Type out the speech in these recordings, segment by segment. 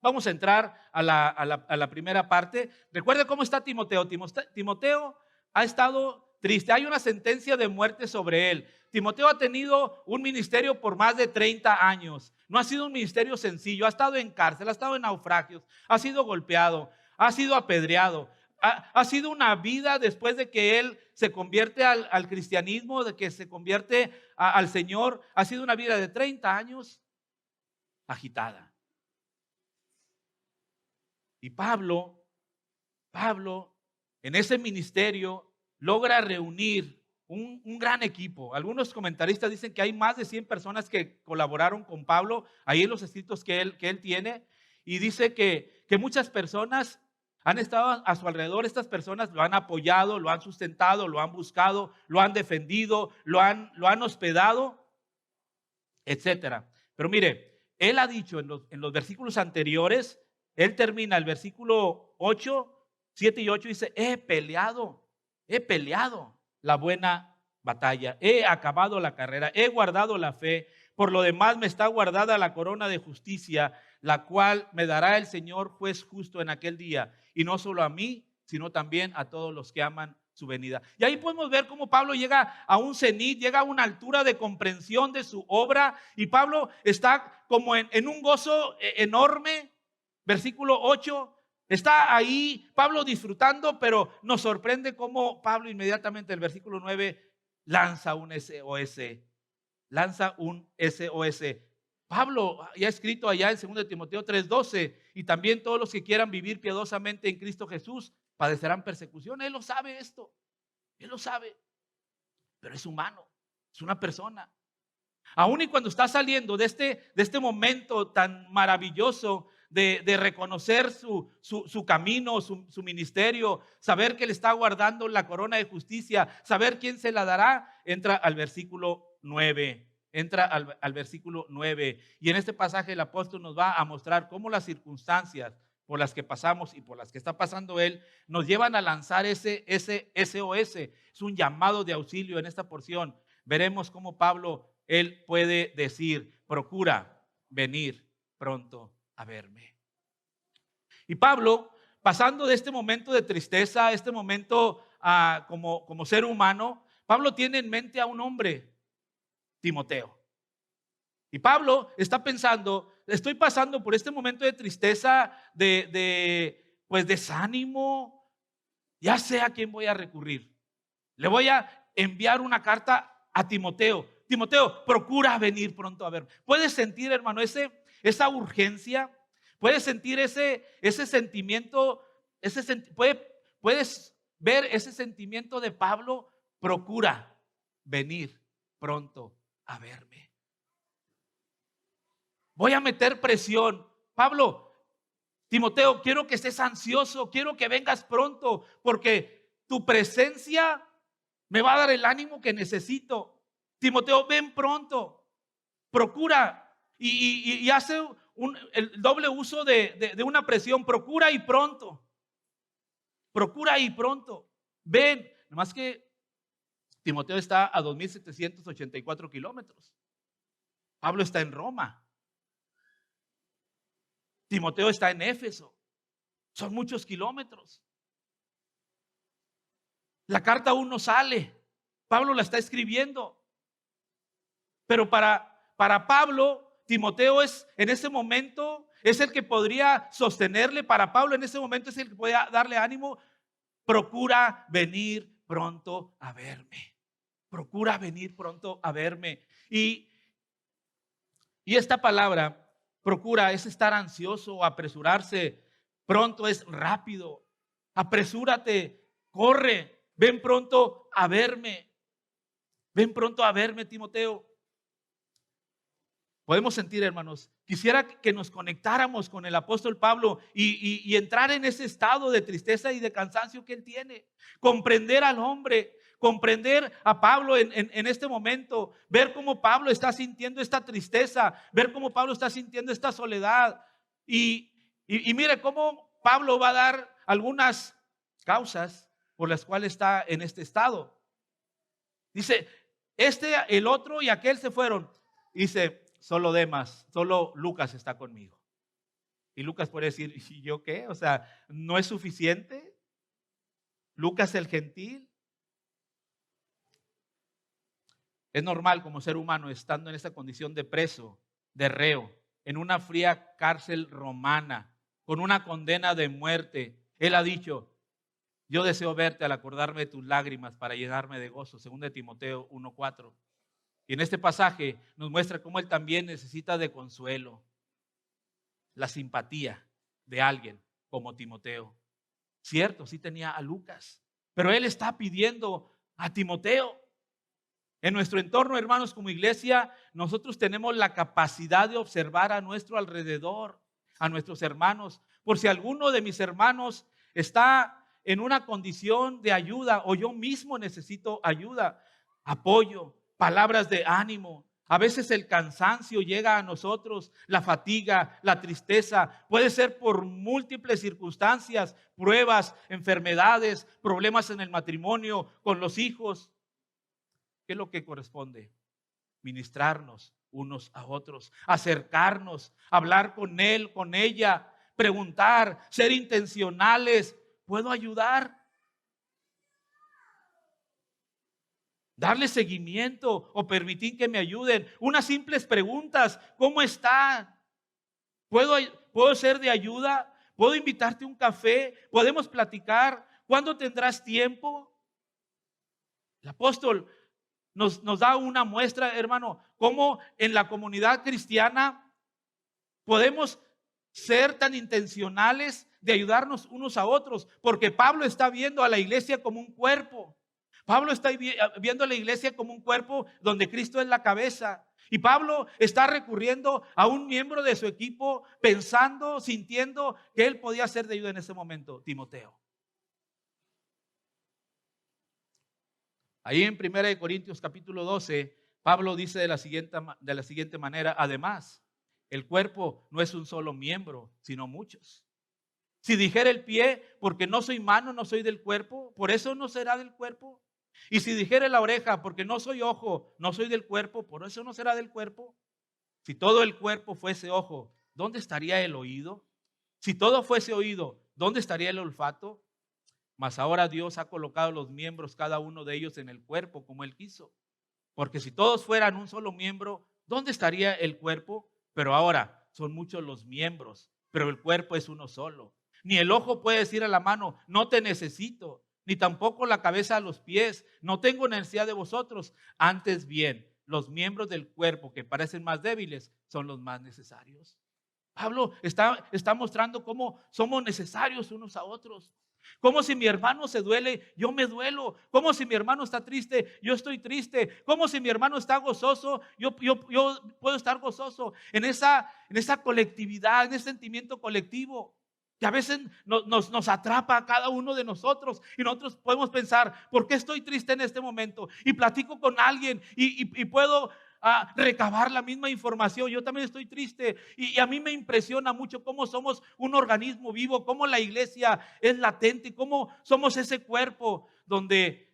Vamos a entrar a la primera parte. Recuerde cómo está Timoteo. Timoteo ha estado triste. Hay una sentencia de muerte sobre él. Timoteo ha tenido un ministerio por más de 30 años. No ha sido un ministerio sencillo. Ha estado en cárcel, ha estado en naufragios, ha sido golpeado, ha sido apedreado. Ha sido una vida después de que él se convierte al cristianismo, de que se convierte al Señor. Ha sido una vida de 30 años agitada. Y Pablo, en ese ministerio logra reunir un gran equipo. Algunos comentaristas dicen que hay más de 100 personas que colaboraron con Pablo ahí en los escritos que él tiene. Y dice que muchas personas han estado a su alrededor. Estas personas lo han apoyado, lo han sustentado, lo han buscado, lo han defendido, lo han hospedado, etcétera. Pero mire, él ha dicho en los versículos anteriores, él termina el versículo 8, 7 y 8, dice: he peleado la buena batalla, he acabado la carrera, he guardado la fe. Por lo demás me está guardada la corona de justicia, la cual me dará el Señor juez justo en aquel día, y no solo a mí, sino también a todos los que aman su venida. Y ahí podemos ver cómo Pablo llega a un cenit, llega a una altura de comprensión de su obra, y Pablo está como en un gozo enorme. Versículo 8, está ahí Pablo disfrutando, pero nos sorprende cómo Pablo inmediatamente, el versículo 9, lanza un SOS. Lanza un SOS. Pablo ya ha escrito allá en 2 Timoteo 3:12, y también todos los que quieran vivir piadosamente en Cristo Jesús padecerán persecución. Él lo sabe esto, él lo sabe, pero es humano, es una persona. Aún y cuando está saliendo de este momento tan maravilloso de reconocer su camino, su ministerio, saber que le está guardando la corona de justicia, saber quién se la dará, entra al versículo 9. Entra al versículo 9. Y en este pasaje el apóstol nos va a mostrar cómo las circunstancias por las que pasamos y por las que está pasando él nos llevan a lanzar ese SOS. Es un llamado de auxilio en esta porción. Veremos cómo Pablo, él puede decir: procura venir pronto a verme. Y Pablo, pasando de este momento de tristeza, este momento como ser humano, Pablo tiene en mente a un hombre, Timoteo. Y Pablo está pensando: estoy pasando por este momento de tristeza, pues desánimo, ya sé a quién voy a recurrir. Le voy a enviar una carta a Timoteo. Timoteo, procura venir pronto a ver. ¿Puedes sentir, hermano, esa urgencia? ¿Puedes sentir ese sentimiento? ¿Puedes ver ese sentimiento de Pablo? Procura venir pronto a verme. Voy a meter presión. Pablo, Timoteo, quiero que estés ansioso, quiero que vengas pronto, porque tu presencia me va a dar el ánimo que necesito. Timoteo, ven pronto, procura, y hace el doble uso de una presión: procura y pronto, procura y pronto, ven. Nomás que Timoteo está a 2,784 kilómetros. Pablo está en Roma. Timoteo está en Éfeso. Son muchos kilómetros. La carta aún no sale. Pablo la está escribiendo. Pero para Pablo, Timoteo en ese momento es el que podría sostenerle. Para Pablo en ese momento es el que podía darle ánimo. Procura venir pronto a verme. Procura venir pronto a verme. Y esta palabra, procura, es estar ansioso o apresurarse. Pronto es rápido. Apresúrate, corre, ven pronto a verme. Ven pronto a verme, Timoteo. Podemos sentir, hermanos, quisiera que nos conectáramos con el apóstol Pablo y entrar en ese estado de tristeza y de cansancio que él tiene. Comprender al hombre, comprender a Pablo en este momento, ver cómo Pablo está sintiendo esta tristeza, ver cómo Pablo está sintiendo esta soledad. Y mire cómo Pablo va a dar algunas causas por las cuales está en este estado. Dice: el otro y aquel se fueron. Dice: solo Demas, solo Lucas está conmigo. Y Lucas puede decir, ¿y yo qué? O sea, ¿no es suficiente? Lucas el gentil. Es normal como ser humano, estando en esa condición de preso, de reo, en una fría cárcel romana, con una condena de muerte. Él ha dicho, yo deseo verte al acordarme de tus lágrimas para llenarme de gozo, según de Timoteo 1:4. Y en este pasaje nos muestra cómo él también necesita de consuelo, la simpatía de alguien como Timoteo. Cierto, sí tenía a Lucas, pero él está pidiendo a Timoteo. En nuestro entorno, hermanos, como iglesia, nosotros tenemos la capacidad de observar a nuestro alrededor, a nuestros hermanos. Por si alguno de mis hermanos está en una condición de ayuda o yo mismo necesito ayuda, apoyo, palabras de ánimo. A veces el cansancio llega a nosotros, la fatiga, la tristeza. Puede ser por múltiples circunstancias, pruebas, enfermedades, problemas en el matrimonio, con los hijos. ¿Qué es lo que corresponde? Ministrarnos unos a otros, acercarnos, hablar con él, con ella, preguntar, ser intencionales. ¿Puedo ayudar? Darle seguimiento o permitir que me ayuden. Unas simples preguntas. ¿Cómo está? ¿Puedo ser de ayuda? ¿Puedo invitarte a un café? ¿Podemos platicar? ¿Cuándo tendrás tiempo? El apóstol nos da una muestra, hermano, cómo en la comunidad cristiana podemos ser tan intencionales de ayudarnos unos a otros, porque Pablo está viendo a la iglesia como un cuerpo. Pablo está viendo a la iglesia como un cuerpo donde Cristo es la cabeza. Y Pablo está recurriendo a un miembro de su equipo pensando, sintiendo que él podía ser de ayuda en ese momento, Timoteo. Ahí en 1 Corintios capítulo 12, Pablo dice de la siguiente manera, además, el cuerpo no es un solo miembro, sino muchos. Si dijera el pie, porque no soy mano, no soy del cuerpo, por eso no será del cuerpo. Y si dijera la oreja, porque no soy ojo, no soy del cuerpo, por eso no será del cuerpo. Si todo el cuerpo fuese ojo, ¿dónde estaría el oído? Si todo fuese oído, ¿dónde estaría el olfato? Mas ahora Dios ha colocado los miembros, cada uno de ellos, en el cuerpo como Él quiso. Porque si todos fueran un solo miembro, ¿dónde estaría el cuerpo? Pero ahora son muchos los miembros, pero el cuerpo es uno solo. Ni el ojo puede decir a la mano, no te necesito, ni tampoco la cabeza a los pies, no tengo necesidad de vosotros. Antes bien, los miembros del cuerpo que parecen más débiles son los más necesarios. Pablo está mostrando cómo somos necesarios unos a otros. Como si mi hermano se duele, yo me duelo. Como si mi hermano está triste, yo estoy triste. Como si mi hermano está gozoso, yo puedo estar gozoso. En esa colectividad, en ese sentimiento colectivo que a veces nos atrapa a cada uno de nosotros. Y nosotros podemos pensar, ¿por qué estoy triste en este momento? Y platico con alguien y puedo recabar la misma información. Yo también estoy triste y a mí me impresiona mucho cómo somos un organismo vivo, cómo la iglesia es latente, cómo somos ese cuerpo donde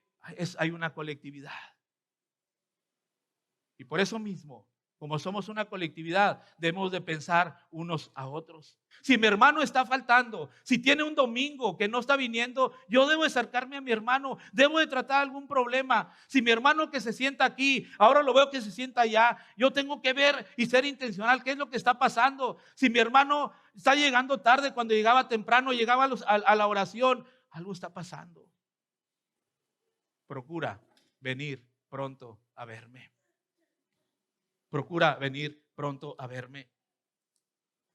hay una colectividad. Y por eso mismo, como somos una colectividad, debemos de pensar unos a otros. Si mi hermano está faltando, si tiene un domingo que no está viniendo, yo debo acercarme a mi hermano, debo de tratar algún problema. Si mi hermano que se sienta aquí, ahora lo veo que se sienta allá, yo tengo que ver y ser intencional qué es lo que está pasando. Si mi hermano está llegando tarde cuando llegaba temprano, llegaba a la oración, algo está pasando. Procura venir pronto a verme. Procura venir pronto a verme.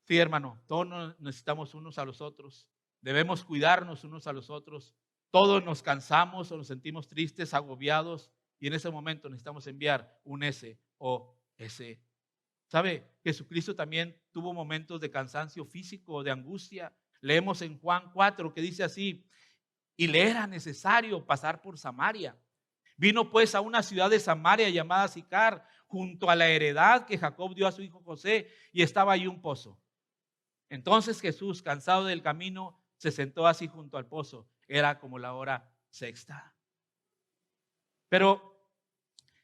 Sí, hermano, todos necesitamos unos a los otros. Debemos cuidarnos unos a los otros. Todos nos cansamos o nos sentimos tristes, agobiados, y en ese momento necesitamos enviar un SOS. ¿Sabe? Jesucristo también tuvo momentos de cansancio físico, de angustia. Leemos en Juan 4 que dice así, y le era necesario pasar por Samaria. Vino pues a una ciudad de Samaria llamada Sicar, junto a la heredad que Jacob dio a su hijo José, y estaba ahí un pozo. Entonces Jesús, cansado del camino, se sentó así junto al pozo. Era como la hora sexta. Pero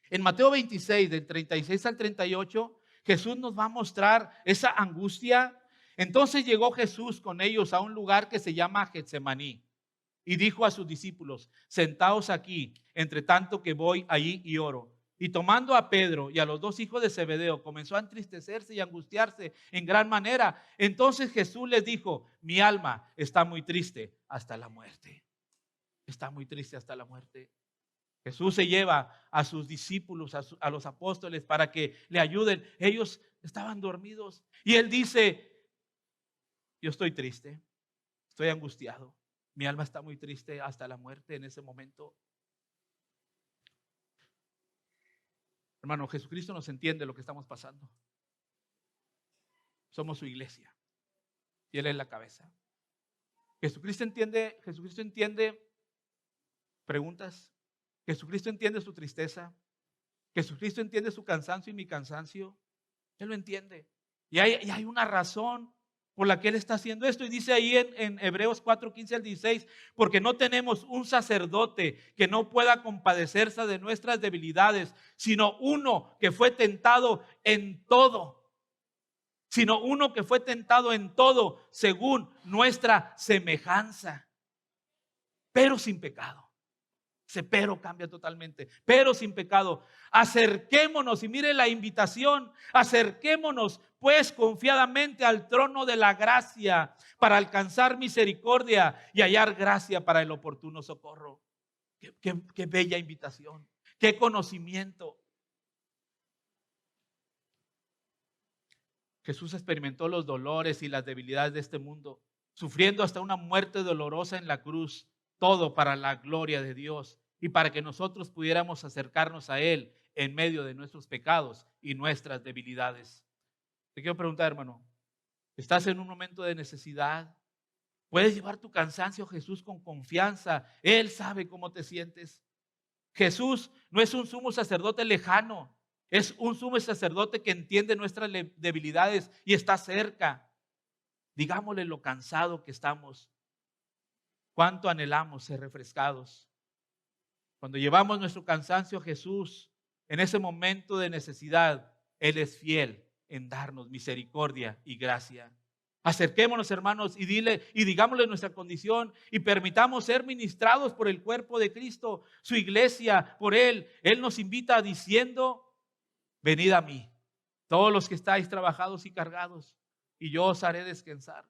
en Mateo 26, del 36 al 38, Jesús nos va a mostrar esa angustia, Entonces llegó Jesús con ellos a un lugar que se llama Getsemaní y dijo a sus discípulos: sentaos aquí, entre tanto que voy allí y oro. Y tomando a Pedro y a los dos hijos de Zebedeo, comenzó a entristecerse y angustiarse en gran manera. Entonces Jesús les dijo: mi alma está muy triste hasta la muerte. Está muy triste hasta la muerte. Jesús se lleva a sus discípulos, a los apóstoles, para que le ayuden. Ellos estaban dormidos y él dice: yo estoy triste, estoy angustiado. Mi alma está muy triste hasta la muerte en ese momento. Hermano, Jesucristo nos entiende lo que estamos pasando. Somos su iglesia y Él es la cabeza. Jesucristo entiende preguntas. Jesucristo entiende su tristeza. Jesucristo entiende su cansancio y mi cansancio. Él lo entiende. Y hay una razón por la que Él está haciendo esto. Y dice ahí en Hebreos 4, 15 al 16, porque no tenemos un sacerdote que no pueda compadecerse de nuestras debilidades, sino uno que fue tentado en todo. Según nuestra semejanza, pero sin pecado. Ese pero cambia totalmente, pero sin pecado. Acerquémonos, y mire la invitación: acerquémonos pues confiadamente al trono de la gracia para alcanzar misericordia y hallar gracia para el oportuno socorro. Qué bella invitación, qué conocimiento. Jesús experimentó los dolores y las debilidades de este mundo, sufriendo hasta una muerte dolorosa en la cruz, todo para la gloria de Dios y para que nosotros pudiéramos acercarnos a Él en medio de nuestros pecados y nuestras debilidades. Te quiero preguntar, hermano, ¿estás en un momento de necesidad? ¿Puedes llevar tu cansancio a Jesús con confianza? Él sabe cómo te sientes. Jesús no es un sumo sacerdote lejano, es un sumo sacerdote que entiende nuestras debilidades y está cerca. Digámosle lo cansado que estamos, cuánto anhelamos ser refrescados. Cuando llevamos nuestro cansancio a Jesús, en ese momento de necesidad, Él es fiel en darnos misericordia y gracia. Acerquémonos, hermanos, y digámosle nuestra condición y permitamos ser ministrados por el cuerpo de Cristo, su iglesia, por Él. Él nos invita diciendo: venid a mí, todos los que estáis trabajados y cargados, y yo os haré descansar.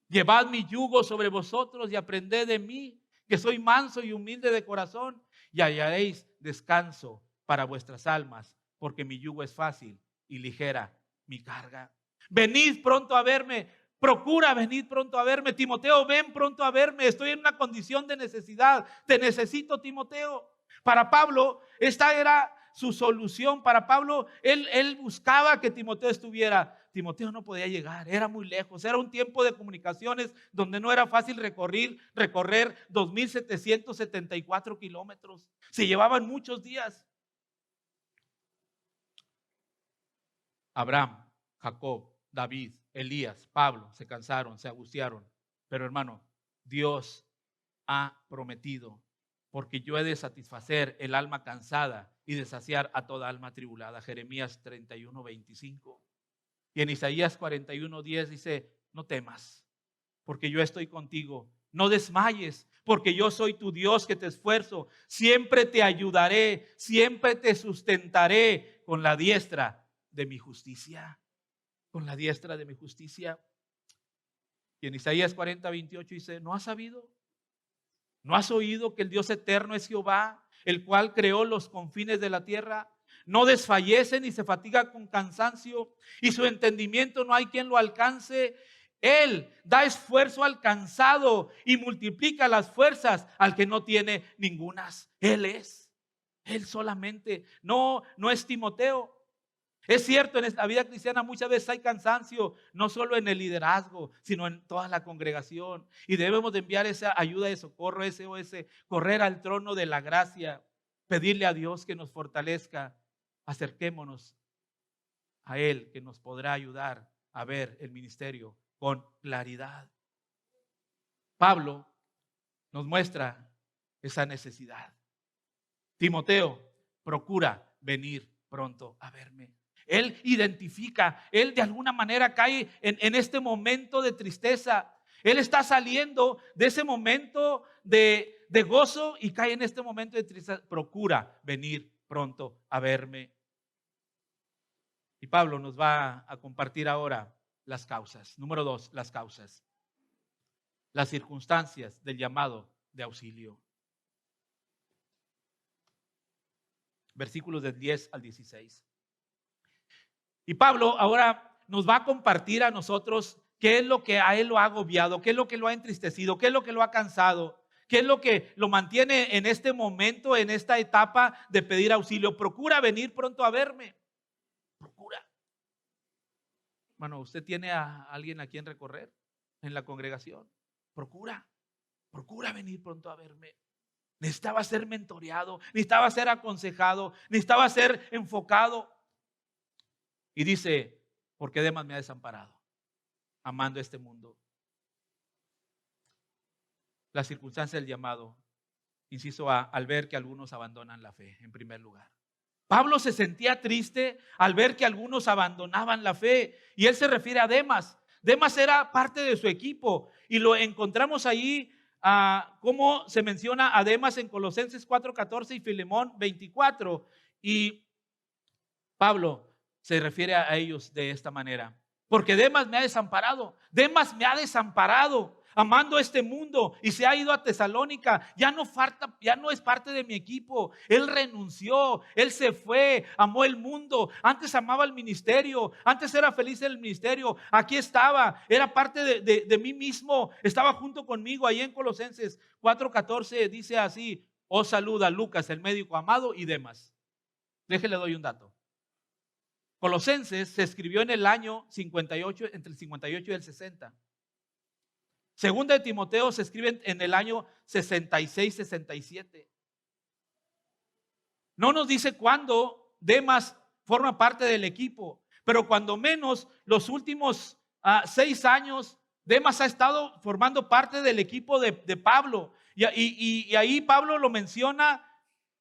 Llevad mi yugo sobre vosotros y aprended de mí, que soy manso y humilde de corazón, y hallaréis descanso para vuestras almas, porque mi yugo es fácil y ligera mi carga. Venid pronto a verme. Procura venir pronto a verme. Timoteo, ven pronto a verme. Estoy en una condición de necesidad. Te necesito, Timoteo. Para Pablo, esta era su solución. Para Pablo, él buscaba que Timoteo estuviera. Timoteo no podía llegar, era muy lejos. Era un tiempo de comunicaciones donde no era fácil recorrer 2,774 kilómetros. Se llevaban muchos días. Abraham, Jacob, David, Elías, Pablo se cansaron, se angustiaron. Pero hermano, Dios ha prometido: porque yo he de satisfacer el alma cansada y de saciar a toda alma tribulada. Jeremías 31, 25. Y en Isaías 41, 10 dice: no temas, porque yo estoy contigo. No desmayes, porque yo soy tu Dios que te esfuerzo. Siempre te ayudaré, siempre te sustentaré con la diestra de mi justicia. Con la diestra de mi justicia. Y en Isaías 40, 28 dice: ¿no has sabido? ¿No has oído que el Dios eterno es Jehová, el cual creó los confines de la tierra? No desfallece ni se fatiga con cansancio, y su entendimiento no hay quien lo alcance. Él da esfuerzo al cansado y multiplica las fuerzas al que no tiene ningunas. Él solamente, no es Timoteo. Es cierto, en la vida cristiana muchas veces hay cansancio, no solo en el liderazgo, sino en toda la congregación. Y debemos de enviar esa ayuda de socorro, SOS, correr al trono de la gracia, pedirle a Dios que nos fortalezca. Acerquémonos a Él, que nos podrá ayudar a ver el ministerio con claridad. Pablo nos muestra esa necesidad. Timoteo, procura venir pronto a verme. Él identifica, él de alguna manera cae en este momento de tristeza. Él está saliendo de ese momento de gozo y cae en este momento de tristeza. Procura venir pronto a verme. Y Pablo nos va a compartir ahora las causas. Número 2, las causas. Las circunstancias del llamado de auxilio. Versículos del 10 al 16. Y Pablo ahora nos va a compartir a nosotros qué es lo que a él lo ha agobiado, qué es lo que lo ha entristecido, qué es lo que lo ha cansado, qué es lo que lo mantiene en este momento, en esta etapa de pedir auxilio. Procura venir pronto a verme. Procura. Bueno, ¿usted tiene a alguien a quien recorrer en la congregación? Procura venir pronto a verme. Necesitaba ser mentoreado, necesitaba ser aconsejado, necesitaba ser enfocado. Y dice, porque Demas me ha desamparado, amando este mundo. La circunstancia del llamado, inciso A, al ver que algunos abandonan la fe, en primer lugar. Pablo se sentía triste al ver que algunos abandonaban la fe, y él se refiere a Demas. Demas era parte de su equipo, y lo encontramos ahí, como se menciona a Demas en Colosenses 4:14 y Filemón 24. Y Pablo se refiere a ellos de esta manera. Porque Demas me ha desamparado. Demas me ha desamparado, amando este mundo, y se ha ido a Tesalónica. Ya no es parte de mi equipo. Él renunció, él se fue, amó el mundo. Antes amaba el ministerio, antes era feliz en el ministerio. Aquí estaba, era parte de mí mismo. Estaba junto conmigo ahí en Colosenses 4:14. Dice así: os saluda Lucas, el médico amado, y Demas. Déjele doy un dato. Colosenses se escribió en el año 58, entre el 58 y el 60. Segunda de Timoteo se escribe en el año 66-67. No nos dice cuándo Demas forma parte del equipo, pero cuando menos los últimos 6 años, Demas ha estado formando parte del equipo de Pablo. Y ahí Pablo lo menciona: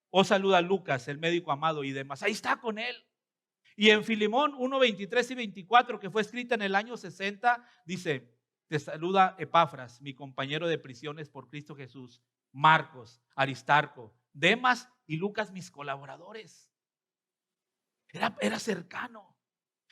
os saluda Lucas, el médico amado, y Demas. Ahí está con él. Y en Filemón 1:23 y 24, que fue escrita en el año 60, dice: te saluda Epafras, mi compañero de prisiones por Cristo Jesús, Marcos, Aristarco, Demas y Lucas, mis colaboradores. Era cercano,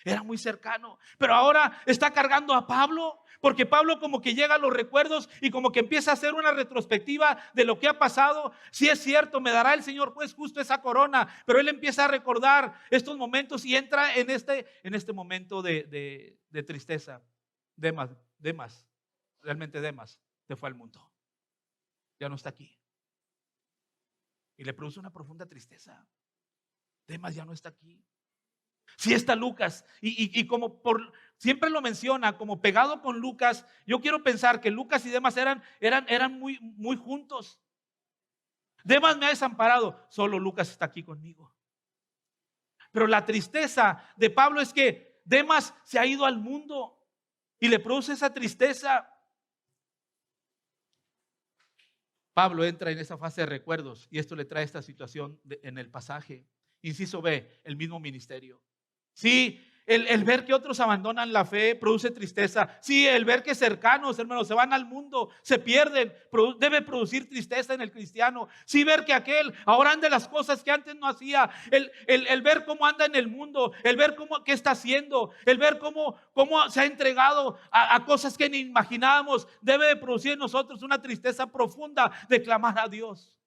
era muy cercano. Pero ahora está cargando a Pablo, porque Pablo como que llega a los recuerdos y como que empieza a hacer una retrospectiva de lo que ha pasado. Sí, es cierto, me dará el Señor pues justo esa corona, pero él empieza a recordar estos momentos y entra en este momento de tristeza. Demas, realmente Demas se fue al mundo, ya no está aquí, y le produce una profunda tristeza. Demas ya no está aquí. Sí está Lucas, y como siempre lo menciona, como pegado con Lucas. Yo quiero pensar que Lucas y Demas eran muy, muy juntos. Demas me ha desamparado, solo Lucas está aquí conmigo. Pero la tristeza de Pablo es que Demas se ha ido al mundo y le produce esa tristeza. Pablo entra en esa fase de recuerdos y esto le trae esta situación en el pasaje. Inciso B, el mismo ministerio. Sí, el ver que otros abandonan la fe produce tristeza. Sí, el ver que cercanos, hermanos, se van al mundo, se pierden, debe producir tristeza en el cristiano. Sí, ver que aquel ahora anda las cosas que antes no hacía. El ver cómo anda en el mundo, el ver qué está haciendo, el ver cómo se ha entregado a cosas que ni imaginábamos, debe de producir en nosotros una tristeza profunda de clamar a Dios.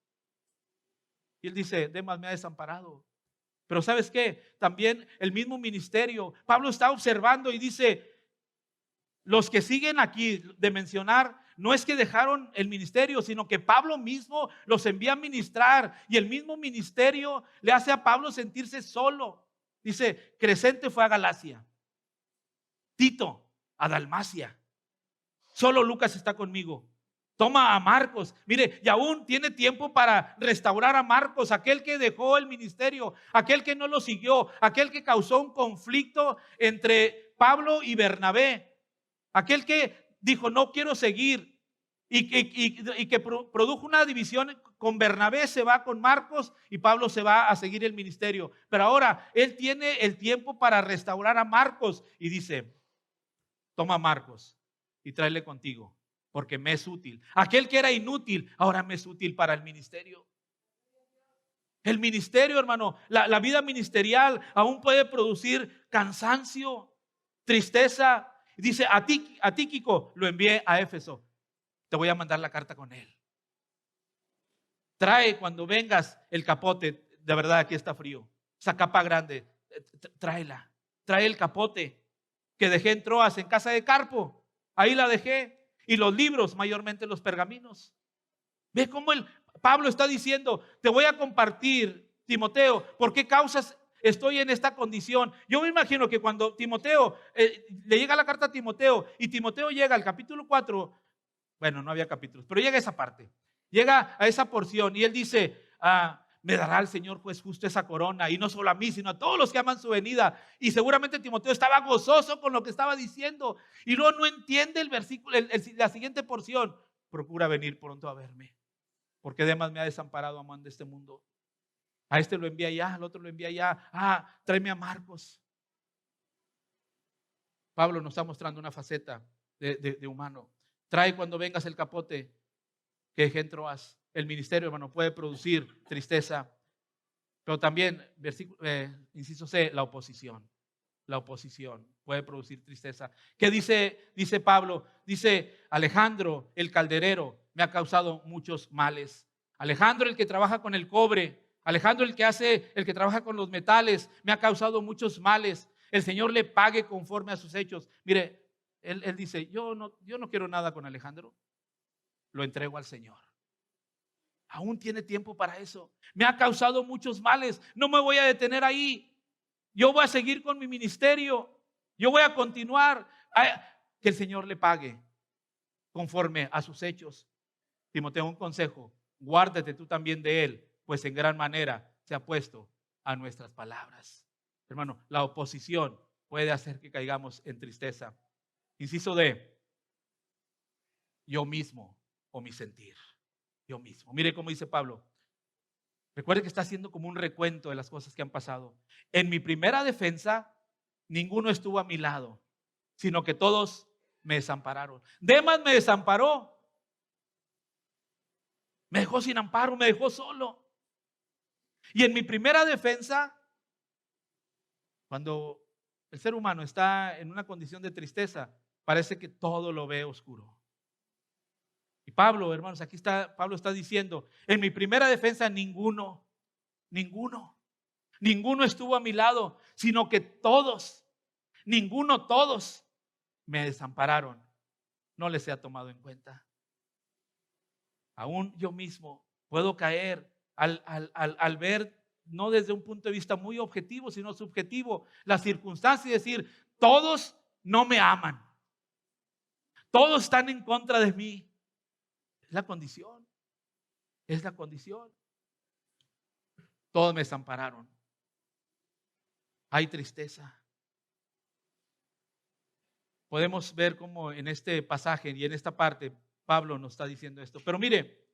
Y él dice: Demas me ha desamparado. Pero ¿sabes qué? También el mismo ministerio. Pablo está observando y dice: los que siguen aquí de mencionar, no es que dejaron el ministerio, sino que Pablo mismo los envía a ministrar. Y el mismo ministerio le hace a Pablo sentirse solo. Dice: Crescente fue a Galacia, Tito a Dalmacia, solo Lucas está conmigo. Toma a Marcos, mire, y aún tiene tiempo para restaurar a Marcos, aquel que dejó el ministerio, aquel que no lo siguió, aquel que causó un conflicto entre Pablo y Bernabé, aquel que dijo: no quiero seguir. y que produjo una división. Con Bernabé se va con Marcos y Pablo se va a seguir el ministerio. Pero ahora él tiene el tiempo para restaurar a Marcos y dice: toma a Marcos y tráele contigo, porque me es útil. Aquel que era inútil, ahora me es útil para el ministerio. El ministerio, hermano, la vida ministerial aún puede producir cansancio, tristeza. Dice: a Tíquico lo envié a Éfeso. Te voy a mandar la carta con él. Trae cuando vengas el capote. De verdad, aquí está frío. Esa capa grande, tráela. Trae el capote que dejé en Troas, en casa de Carpo. Ahí la dejé. Y los libros, mayormente los pergaminos. Ve cómo Pablo está diciendo: te voy a compartir, Timoteo, por qué causas estoy en esta condición. Yo me imagino que cuando Timoteo, le llega la carta a Timoteo y Timoteo llega al capítulo 4, bueno, no había capítulos, pero llega a esa parte, llega a esa porción y él dice: me dará el Señor juez justo esa corona, y no solo a mí, sino a todos los que aman su venida. Y seguramente Timoteo estaba gozoso con lo que estaba diciendo, y luego no entiende el versículo, la siguiente porción: procura venir pronto a verme, porque Demas me ha desamparado amando este mundo. A este lo envía allá, al otro lo envía allá. Tráeme a Marcos. Pablo nos está mostrando una faceta de humano. Trae cuando vengas el capote que dejé en Troas. El ministerio, hermano, puede producir tristeza, pero también, inciso C, la oposición. La oposición puede producir tristeza. ¿Qué dice Pablo? Dice: Alejandro, el calderero, me ha causado muchos males. Alejandro, el que trabaja con el cobre, Alejandro, el que trabaja con los metales, me ha causado muchos males. El Señor le pague conforme a sus hechos. Mire, él dice: yo no quiero nada con Alejandro, lo entrego al Señor. Aún tiene tiempo para eso. Me ha causado muchos males, no me voy a detener ahí. Yo voy a seguir con mi ministerio. Yo voy a continuar. Que el Señor le pague conforme a sus hechos. Timoteo, un consejo: guárdate tú también de él, pues en gran manera se ha puesto a nuestras palabras. Hermano, la oposición puede hacer que caigamos en tristeza. Inciso D: yo mismo o mi sentir. Yo mismo. Mire cómo dice Pablo. Recuerde que está haciendo como un recuento de las cosas que han pasado. En mi primera defensa, ninguno estuvo a mi lado, sino que todos me desampararon. Demas me desamparó. Me dejó sin amparo, me dejó solo. Y en mi primera defensa, cuando el ser humano está en una condición de tristeza, parece que todo lo ve oscuro. Y Pablo, hermanos, Pablo está diciendo: en mi primera defensa ninguno estuvo a mi lado, sino que todos me desampararon. No les he tomado en cuenta. Aún yo mismo puedo caer al ver, no desde un punto de vista muy objetivo, sino subjetivo, las circunstancias, y decir: todos no me aman, todos están en contra de mí. Es la condición. Todos me desampararon. Hay tristeza. Podemos ver cómo en este pasaje y en esta parte Pablo nos está diciendo esto. Pero mire,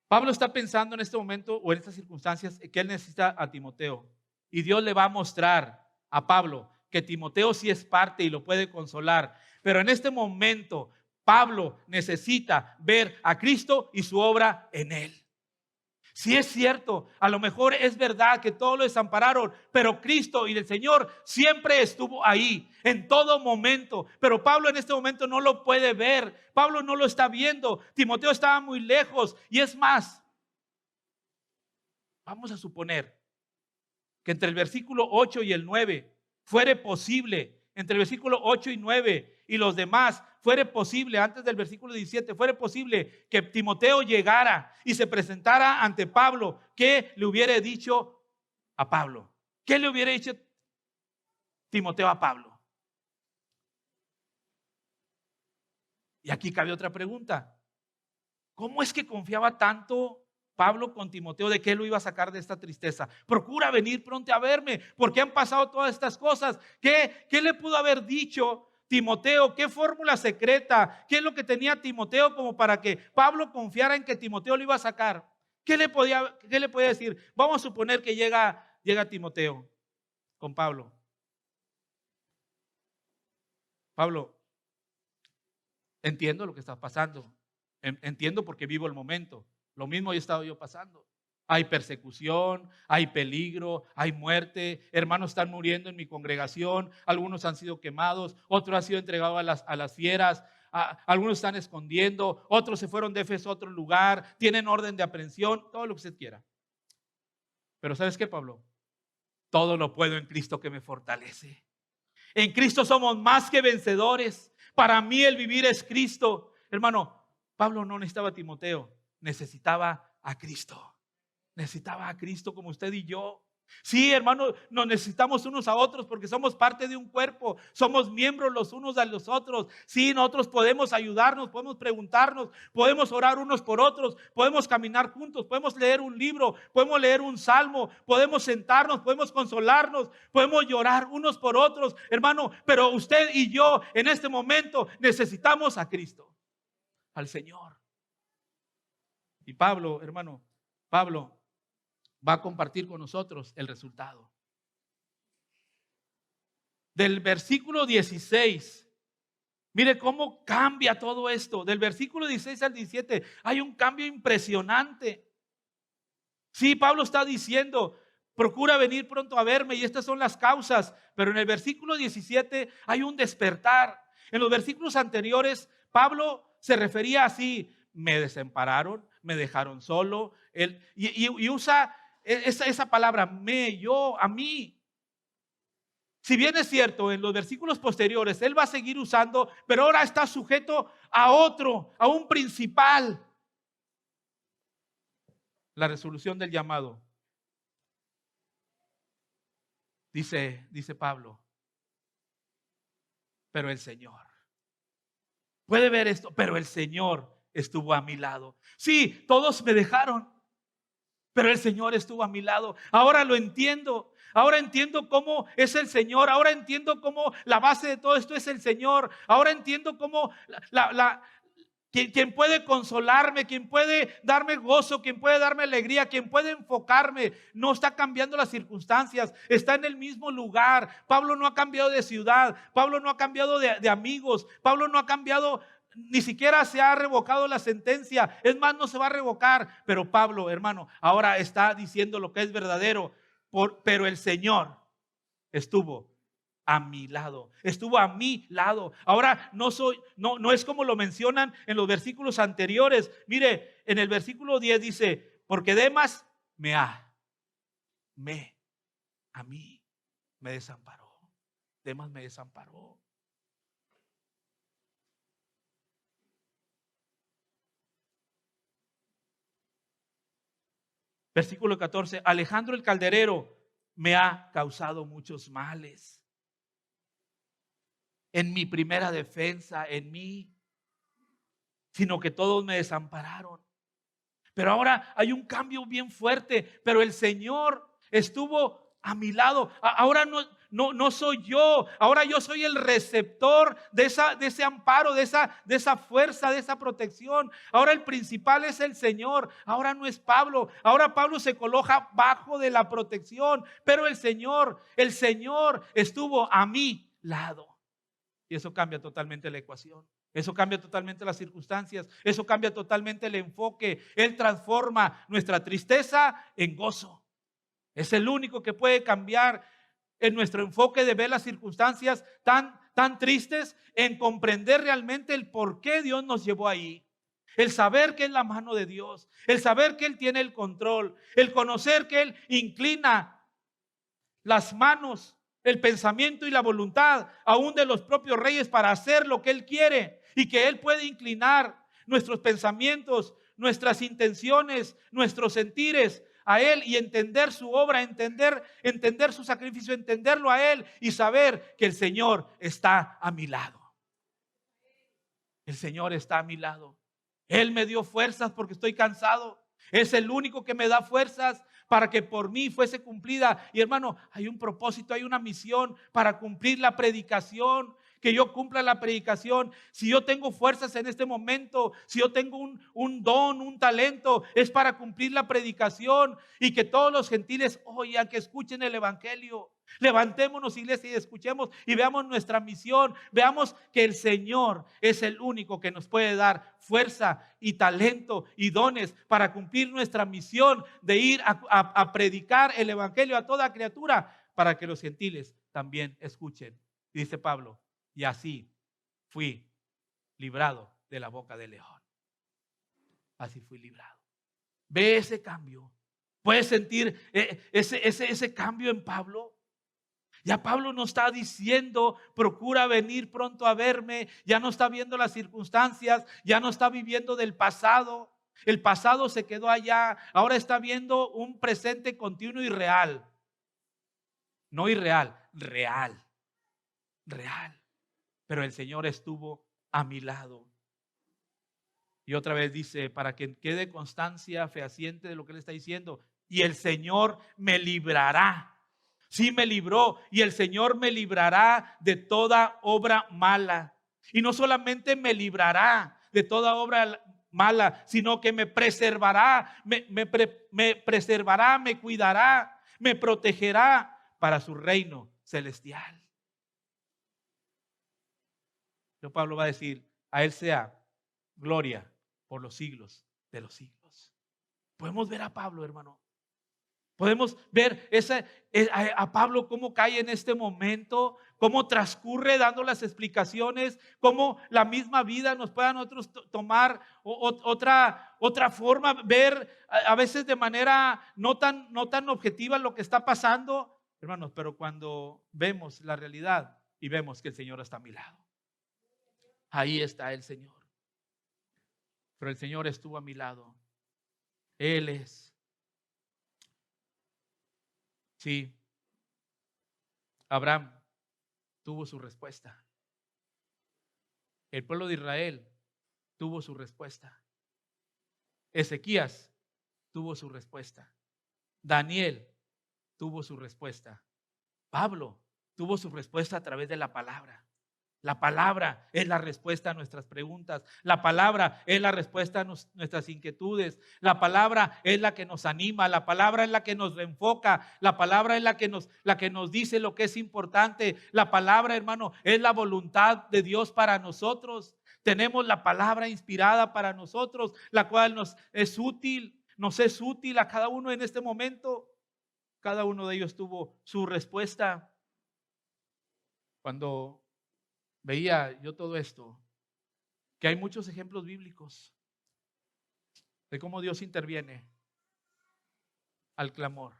Pablo está pensando en este momento o en estas circunstancias que él necesita a Timoteo. Y Dios le va a mostrar a Pablo que Timoteo sí es parte y lo puede consolar. Pero en este momento Pablo necesita ver a Cristo y su obra en él. Si es cierto, a lo mejor es verdad que todos lo desampararon, pero Cristo y el Señor siempre estuvo ahí, en todo momento. Pero Pablo en este momento no lo puede ver. Pablo no lo está viendo. Timoteo estaba muy lejos. Y es más, vamos a suponer que entre el versículo 8 y el 9 fuere posible, entre el versículo 8 y 9 y los demás, fuere posible, antes del versículo 17, fuere posible que Timoteo llegara y se presentara ante Pablo. ¿Qué le hubiera dicho a Pablo? ¿Qué le hubiera dicho Timoteo a Pablo? Y aquí cabe otra pregunta: ¿cómo es que confiaba tanto Pablo con Timoteo de que él lo iba a sacar de esta tristeza? Procura venir pronto a verme, porque han pasado todas estas cosas. ¿Qué le pudo haber dicho Timoteo, ¿qué fórmula secreta? ¿Qué es lo que tenía Timoteo como para que Pablo confiara en que Timoteo lo iba a sacar? ¿Qué le podía decir? Vamos a suponer que llega Timoteo con Pablo. Pablo, entiendo lo que está pasando. Entiendo porque vivo el momento. Lo mismo he estado yo pasando. Hay persecución, hay peligro, hay muerte. Hermanos están muriendo en mi congregación. Algunos han sido quemados, otros han sido entregados a las fieras. Algunos están escondiendo, otros se fueron de Éfeso a otro lugar. Tienen orden de aprehensión, todo lo que usted quiera. Pero ¿sabes qué, Pablo? Todo lo puedo en Cristo que me fortalece. En Cristo somos más que vencedores. Para mí el vivir es Cristo. Hermano, Pablo no necesitaba a Timoteo, necesitaba a Cristo. Necesitaba a Cristo como usted y yo. Sí, hermano, nos necesitamos unos a otros porque somos parte de un cuerpo, somos miembros los unos de los otros. Sí, nosotros podemos ayudarnos, podemos preguntarnos, podemos orar unos por otros, podemos caminar juntos, podemos leer un libro, podemos leer un salmo, podemos sentarnos, podemos consolarnos, podemos llorar unos por otros, hermano. Pero usted y yo en este momento necesitamos a Cristo, al Señor. Y Pablo, hermano, Pablo va a compartir con nosotros el resultado. Del versículo 16, mire cómo cambia todo esto. Del versículo 16 al 17 hay un cambio impresionante. Sí, Pablo está diciendo, procura venir pronto a verme y estas son las causas. Pero en el versículo 17 hay un despertar. En los versículos anteriores, Pablo se refería así: me desampararon, me dejaron solo. Y usa esa palabra, yo, a mí. Si bien es cierto, en los versículos posteriores él va a seguir usando, pero ahora está sujeto a otro, a un principal. La resolución del llamado. Dice Pablo, pero el Señor. Puede ver esto, pero el Señor estuvo a mi lado. Sí, todos me dejaron, pero el Señor estuvo a mi lado. Ahora lo entiendo. Ahora entiendo cómo es el Señor. Ahora entiendo cómo la base de todo esto es el Señor. Ahora entiendo cómo quien puede consolarme, quien puede darme gozo, quien puede darme alegría, quien puede enfocarme, no está cambiando las circunstancias, está en el mismo lugar. Pablo no ha cambiado de ciudad, Pablo no ha cambiado de amigos, Pablo no ha cambiado, ni siquiera se ha revocado la sentencia, es más, no se va a revocar. Pero Pablo, hermano, ahora está diciendo lo que es verdadero. Pero el Señor estuvo a mi lado, estuvo a mi lado. Ahora no es como lo mencionan en los versículos anteriores. Mire, en el versículo 10 dice, porque Demas a mí me desamparó. Demas me desamparó. Versículo 14, Alejandro el calderero me ha causado muchos males. En mi primera defensa, en mí, sino que todos me desampararon. Pero ahora hay un cambio bien fuerte, pero el Señor estuvo a mi lado. Ahora no soy yo, ahora yo soy el receptor de ese amparo, de esa fuerza, de esa protección. Ahora el principal es el Señor, ahora no es Pablo. Ahora Pablo se coloca bajo de la protección, pero el Señor estuvo a mi lado. Y eso cambia totalmente la ecuación. Eso cambia totalmente las circunstancias. Eso cambia totalmente el enfoque. Él transforma nuestra tristeza en gozo. Es el único que puede cambiar en nuestro enfoque de ver las circunstancias tan tristes, en comprender realmente el por qué Dios nos llevó ahí. El saber que es la mano de Dios. El saber que Él tiene el control. El conocer que Él inclina las manos, el pensamiento y la voluntad aún de los propios reyes para hacer lo que Él quiere, y que Él puede inclinar nuestros pensamientos, nuestras intenciones, nuestros sentires a Él y entender su obra, entender su sacrificio, entenderlo a Él y saber que el Señor está a mi lado. El Señor está a mi lado. Él me dio fuerzas porque estoy cansado. Es el único que me da fuerzas para que por mí fuese cumplida. Y hermano, hay un propósito, hay una misión para cumplir la predicación que yo cumpla la predicación. Si yo tengo fuerzas en este momento, si yo tengo un don, un talento, es para cumplir la predicación y que todos los gentiles oigan, que escuchen el evangelio. Levantémonos, iglesia, y escuchemos y veamos nuestra misión. Veamos que el Señor es el único que nos puede dar fuerza y talento y dones para cumplir nuestra misión de ir a predicar el evangelio a toda criatura, para que los gentiles también escuchen. Y dice Pablo, y así fui librado de la boca del león. Así fui librado. Ve ese cambio. ¿Puedes sentir ese cambio en Pablo? Ya Pablo no está diciendo, procura venir pronto a verme. Ya no está viendo las circunstancias, ya no está viviendo del pasado. El pasado se quedó allá. Ahora está viendo un presente continuo y real. No irreal, real. Real. Pero el Señor estuvo a mi lado. Y otra vez dice, para que quede constancia fehaciente de lo que él está diciendo. Y el Señor me librará. Sí, me libró, y el Señor me librará de toda obra mala. Y no solamente me librará de toda obra mala, sino que me preservará, me preservará, me cuidará, me protegerá para su reino celestial. Pero Pablo va a decir, a él sea gloria por los siglos de los siglos. Podemos ver a Pablo, hermano. Podemos ver a Pablo cómo cae en este momento, cómo transcurre dando las explicaciones, cómo la misma vida nos puede a nosotros tomar otra forma, ver a veces de manera no tan objetiva lo que está pasando, hermanos, pero cuando vemos la realidad y vemos que el Señor está a mi lado, ahí está el Señor. Pero el Señor estuvo a mi lado. Él es. Sí, Abraham tuvo su respuesta. El pueblo de Israel tuvo su respuesta. Ezequías tuvo su respuesta. Daniel tuvo su respuesta. Pablo tuvo su respuesta a través de la palabra. La palabra es la respuesta a nuestras preguntas. La palabra es la respuesta a nuestras inquietudes. La palabra es la que nos anima. La palabra es la que nos reenfoca. La palabra es la que nos dice lo que es importante. La palabra, hermano, es la voluntad de Dios para nosotros. Tenemos la palabra inspirada para nosotros, la cual nos es útil a cada uno en este momento. Cada uno de ellos tuvo su respuesta. Cuando veía yo todo esto, que hay muchos ejemplos bíblicos de cómo Dios interviene al clamor.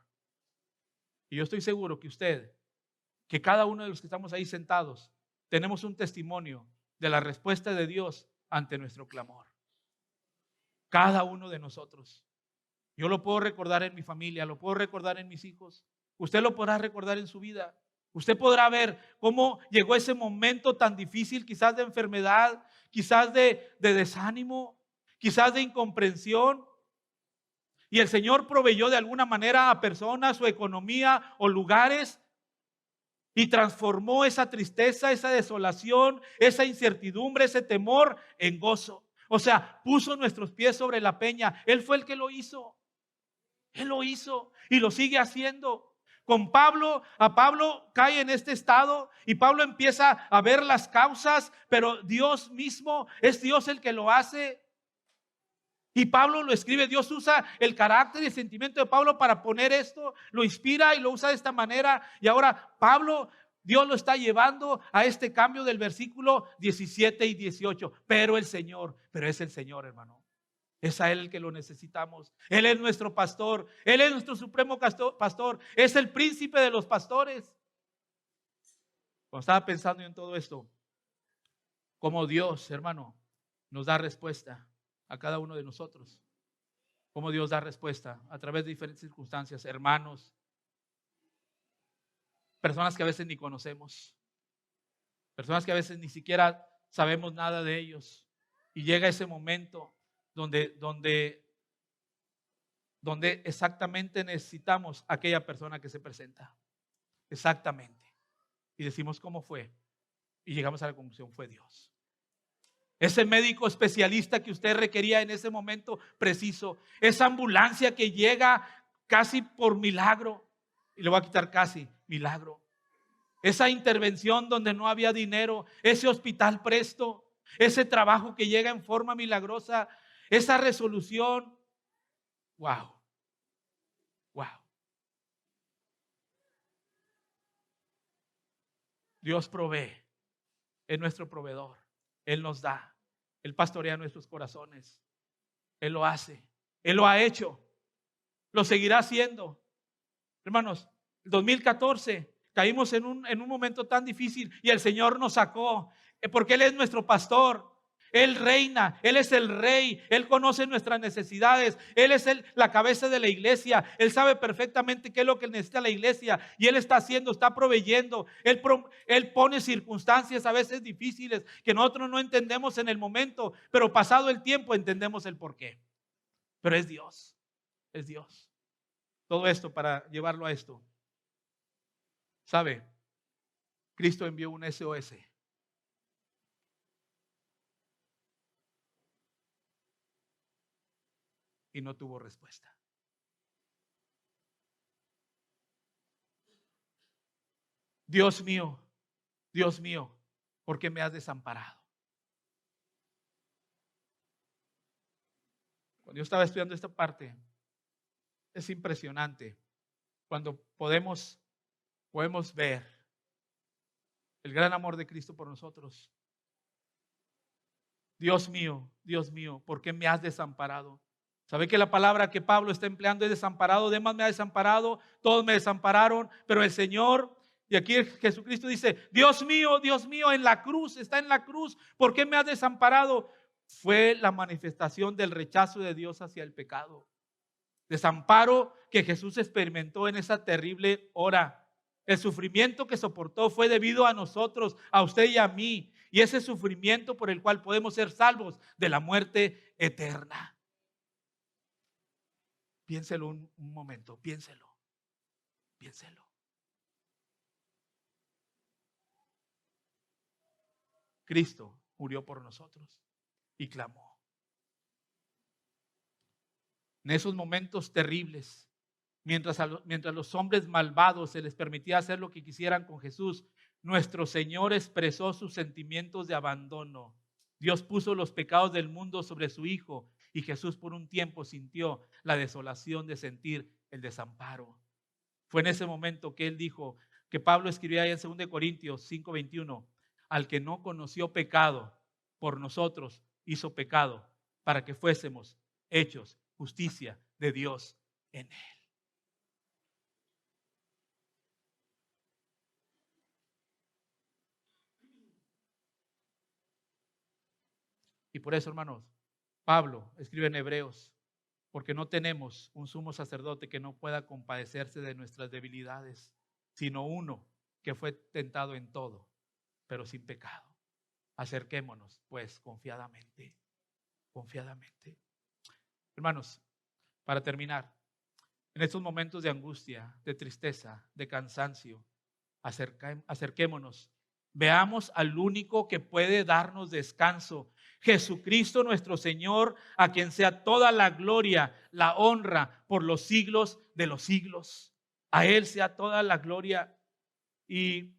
Y yo estoy seguro que cada uno de los que estamos ahí sentados, tenemos un testimonio de la respuesta de Dios ante nuestro clamor. Cada uno de nosotros. Yo lo puedo recordar en mi familia, lo puedo recordar en mis hijos. Usted lo podrá recordar en su vida. Usted podrá ver cómo llegó ese momento tan difícil, quizás de enfermedad, quizás de desánimo, quizás de incomprensión. Y el Señor proveyó de alguna manera a personas o economía o lugares y transformó esa tristeza, esa desolación, esa incertidumbre, ese temor en gozo. O sea, puso nuestros pies sobre la peña. Él fue el que lo hizo. Él lo hizo y lo sigue haciendo. Con Pablo, a Pablo cae en este estado y Pablo empieza a ver las causas, pero Dios mismo es Dios el que lo hace. Y Pablo lo escribe, Dios usa el carácter y el sentimiento de Pablo para poner esto, lo inspira y lo usa de esta manera. Y ahora Pablo, Dios lo está llevando a este cambio del versículo 17 y 18. Pero es el Señor, hermano. Es a Él el que lo necesitamos. Él es nuestro pastor. Él es nuestro supremo pastor. Es el príncipe de los pastores. Cuando estaba pensando en todo esto, cómo Dios, hermano, nos da respuesta a cada uno de nosotros. Cómo Dios da respuesta a través de diferentes circunstancias. Hermanos, personas que a veces ni conocemos. Personas que a veces ni siquiera sabemos nada de ellos. Y llega ese momento donde exactamente necesitamos a aquella persona que se presenta. Exactamente. Y decimos, ¿cómo fue? Y llegamos a la conclusión, fue Dios. Ese médico especialista que usted requería en ese momento preciso. Esa ambulancia que llega casi por milagro. Y le voy a quitar casi, milagro. Esa intervención donde no había dinero. Ese hospital presto. Ese trabajo que llega en forma milagrosa. Esa resolución. Wow. Wow. Dios provee. Es nuestro proveedor. Él nos da. Él pastorea nuestros corazones. Él lo hace. Él lo ha hecho. Lo seguirá haciendo. Hermanos, el 2014 caímos en un momento tan difícil y el Señor nos sacó. Porque Él es nuestro pastor. Él reina, Él es el rey, Él conoce nuestras necesidades, Él es la cabeza de la iglesia, Él sabe perfectamente qué es lo que necesita la iglesia y Él está haciendo, está proveyendo, Él pone circunstancias a veces difíciles que nosotros no entendemos en el momento, pero pasado el tiempo entendemos el porqué. Pero es Dios, es Dios. Todo esto para llevarlo a esto. ¿Sabe? Cristo envió un SOS. Y no tuvo respuesta. Dios mío, ¿por qué me has desamparado? Cuando yo estaba estudiando esta parte, es impresionante cuando podemos ver el gran amor de Cristo por nosotros. Dios mío, ¿por qué me has desamparado? ¿Sabe que la palabra que Pablo está empleando es desamparado? Demas me ha desamparado, todos me desampararon, pero el Señor, y aquí Jesucristo dice, Dios mío, en la cruz, está en la cruz, ¿por qué me has desamparado? Fue la manifestación del rechazo de Dios hacia el pecado. Desamparo que Jesús experimentó en esa terrible hora. El sufrimiento que soportó fue debido a nosotros, a usted y a mí, y ese sufrimiento por el cual podemos ser salvos de la muerte eterna. Piénselo un momento, piénselo. Cristo murió por nosotros y clamó. En esos momentos terribles, mientras los hombres malvados se les permitía hacer lo que quisieran con Jesús, nuestro Señor expresó sus sentimientos de abandono. Dios puso los pecados del mundo sobre su Hijo y Jesús por un tiempo sintió la desolación de sentir el desamparo. Fue en ese momento que Él dijo, que Pablo escribía ahí en 2 Corintios 5:21, al que no conoció pecado por nosotros hizo pecado para que fuésemos hechos justicia de Dios en Él. Y por eso, hermanos, Pablo escribe en Hebreos, porque no tenemos un sumo sacerdote que no pueda compadecerse de nuestras debilidades, sino uno que fue tentado en todo, pero sin pecado. Acerquémonos, pues, confiadamente. Hermanos, para terminar, en estos momentos de angustia, de tristeza, de cansancio, acerquémonos. Veamos al único que puede darnos descanso, Jesucristo nuestro Señor, a quien sea toda la gloria, la honra por los siglos de los siglos. A Él sea toda la gloria. Y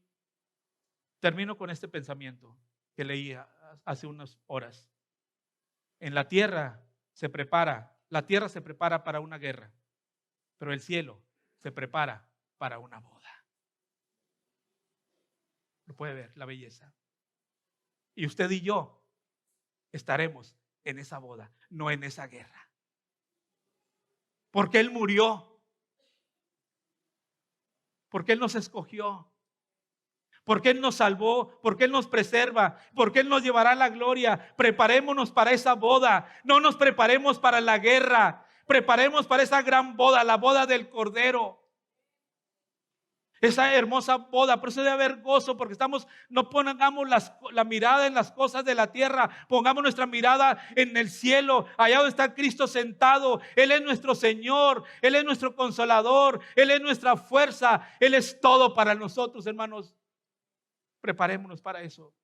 termino con este pensamiento que leía hace unas horas. En la tierra se prepara para una guerra, pero el cielo se prepara para una boda. Lo puede ver, la belleza. Y usted y yo estaremos en esa boda, no en esa guerra. Porque Él murió. Porque Él nos escogió. Porque Él nos salvó. Porque Él nos preserva. Porque Él nos llevará a la gloria. Preparémonos para esa boda. No nos preparemos para la guerra. Preparemos para esa gran boda, la boda del Cordero. Esa hermosa boda, por eso debe haber gozo, porque no pongamos la mirada en las cosas de la tierra, pongamos nuestra mirada en el cielo, allá donde está Cristo sentado. Él es nuestro Señor, Él es nuestro consolador, Él es nuestra fuerza, Él es todo para nosotros, hermanos. Preparémonos para eso.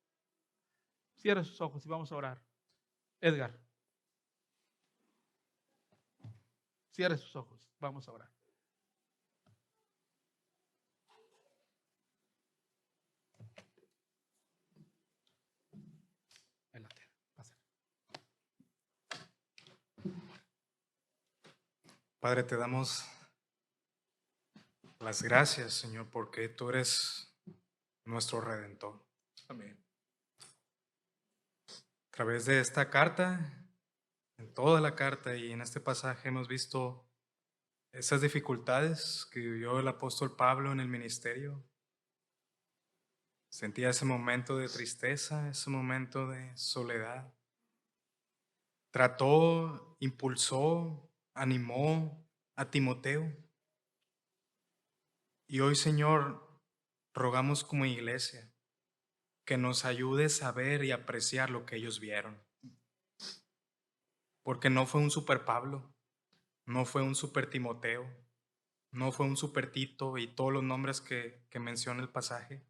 Cierre sus ojos y vamos a orar. Edgar, cierre sus ojos. Vamos a orar. Padre, te damos las gracias, Señor, porque tú eres nuestro Redentor. Amén. A través de esta carta, en toda la carta y en este pasaje hemos visto esas dificultades que vivió el apóstol Pablo en el ministerio. Sentía ese momento de tristeza, ese momento de soledad. Trató, impulsó, animó a Timoteo. Y hoy, Señor, rogamos como iglesia que nos ayudes a ver y apreciar lo que ellos vieron. Porque no fue un super Pablo, no fue un super Timoteo, no fue un super Tito y todos los nombres que menciona el pasaje.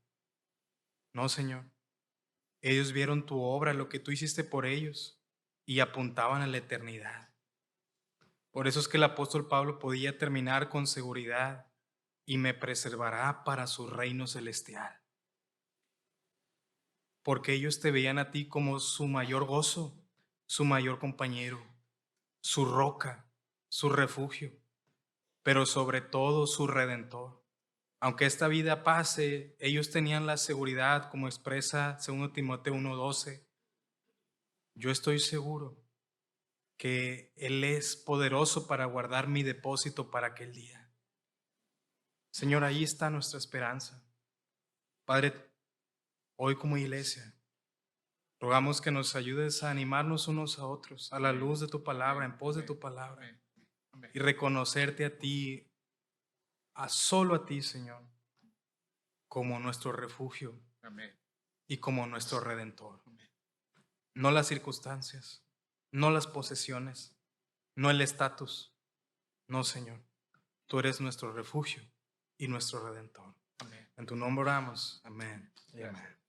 No, Señor. Ellos vieron tu obra, lo que tú hiciste por ellos, y apuntaban a la eternidad. Por eso es que el apóstol Pablo podía terminar con seguridad: y me preservará para su reino celestial. Porque ellos te veían a ti como su mayor gozo, su mayor compañero, su roca, su refugio, pero sobre todo su redentor. Aunque esta vida pase, ellos tenían la seguridad, como expresa 2 Timoteo 1:12. Yo estoy seguro que Él es poderoso para guardar mi depósito para aquel día. Señor, ahí está nuestra esperanza. Padre, hoy como iglesia, rogamos que nos ayudes a animarnos unos a otros a la luz de tu palabra, en pos de tu palabra, y reconocerte a ti, solo a ti, Señor, como nuestro refugio y como nuestro redentor. No las circunstancias, no las posesiones, no el estatus. No, Señor, tú eres nuestro refugio y nuestro redentor. En tu nombre oramos. Amén y amén.